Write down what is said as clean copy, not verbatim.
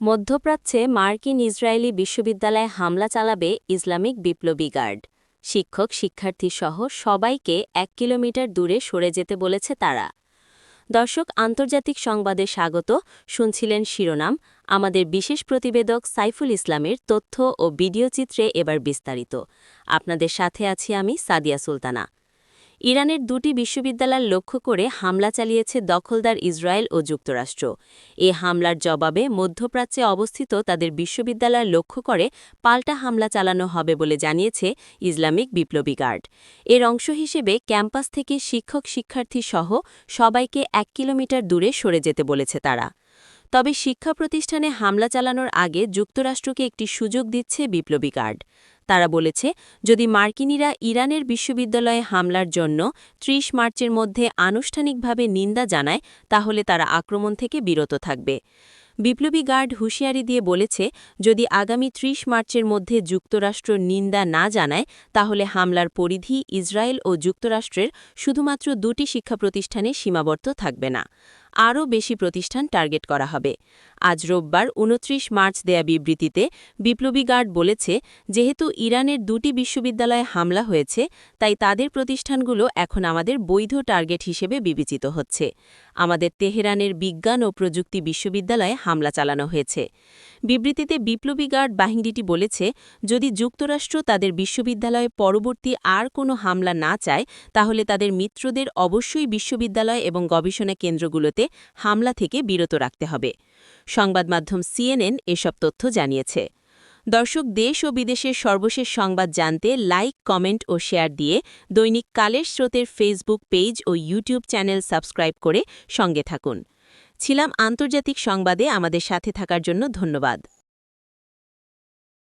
মধ্যপ্রাচ্যে মার্কিন ইসরায়েলি বিশ্ববিদ্যালয়ে হামলা চালাবে ইসলামিক বিপ্লবী গার্ড। শিক্ষক শিক্ষার্থীসহ সবাইকে ১ কিলোমিটার দূরে সরে যেতে বলেছে তারা। দর্শক, আন্তর্জাতিক সংবাদে স্বাগত। শুনছিলেন শিরোনাম। আমাদের বিশেষ প্রতিবেদক সাইফুল ইসলামের তথ্য ও ভিডিও চিত্রে এবার বিস্তারিত। আপনাদের সাথে আছি আমি সাদিয়া সুলতানা। ইরানের দুটি বিশ্ববিদ্যালয় লক্ষ্য করে হামলা চালিয়েছে দখলদার ইসরায়েল ও যুক্তরাষ্ট্র। এ হামলার জবাবে মধ্যপ্রাচ্যে অবস্থিত তাদের বিশ্ববিদ্যালয় লক্ষ্য করে পাল্টা হামলা চালানো হবে বলে জানিয়েছে ইসলামিক বিপ্লবী গার্ড। এর অংশ হিসেবে ক্যাম্পাস থেকে শিক্ষক শিক্ষার্থী সহ সবাইকে ১ কিলোমিটার দূরে সরে যেতে বলেছে তারা। তবে শিক্ষা প্রতিষ্ঠানে হামলা চালানোর আগে যুক্তরাষ্ট্রকে একটি সুযোগ দিচ্ছে বিপ্লবী গার্ড। তারা বলেছে, যদি মার্কিনিরা ইরানের বিশ্ববিদ্যালয়ে হামলার জন্য ৩০ মার্চের মধ্যে আনুষ্ঠানিকভাবে নিন্দা জানায়, তাহলে তারা আক্রমণ থেকে বিরত থাকবে। বিপ্লবী গার্ড হুঁশিয়ারি দিয়ে বলেছে, যদি আগামী ৩০ মার্চের মধ্যে যুক্তরাষ্ট্র নিন্দা না জানায়, তাহলে হামলার পরিধি ইসরায়েল ও যুক্তরাষ্ট্রের শুধুমাত্র দুটি শিক্ষা প্রতিষ্ঠানে সীমাবদ্ধ থাকবে না, আরও বেশি প্রতিষ্ঠান টার্গেট করা হবে। আজ রোববার ২৯ মার্চ দেয়া বিবৃতিতে বিপ্লবী গার্ড বলেছে, যেহেতু ইরানের দুটি বিশ্ববিদ্যালয়ে হামলা হয়েছে, তাই তাদের প্রতিষ্ঠানগুলো এখন আমাদের বৈধ টার্গেট হিসেবে বিবেচিত হচ্ছে। আমাদের তেহরানের বিজ্ঞান ও প্রযুক্তি বিশ্ববিদ্যালয়ে হামলা চালানো হয়েছে। বিবৃতিতে বিপ্লবী গার্ড বাহিনীটি বলেছে, যদি যুক্তরাষ্ট্র তাদের বিশ্ববিদ্যালয়ে পরবর্তী আর কোনো হামলা না চায়, তাহলে তাদের মিত্রদের অবশ্যই বিশ্ববিদ্যালয় এবং গবেষণা কেন্দ্রগুলোতে হামলা থেকে বিরত রাখতে হবে। সংবাদ মাধ্যম CNN এসব তথ্য জানিয়েছে। দর্শক, দেশ ও বিদেশের সর্বশেষ সংবাদ জানতে লাইক, কমেন্ট ও শেয়ার দিয়ে দৈনিক কালের স্রোতের ফেসবুক পেজ ও ইউটিউব চ্যানেল সাবস্ক্রাইব করে সঙ্গে থাকুন। ছিলাম আন্তর্জাতিক সংবাদে। আমাদের সাথে থাকার জন্য ধন্যবাদ।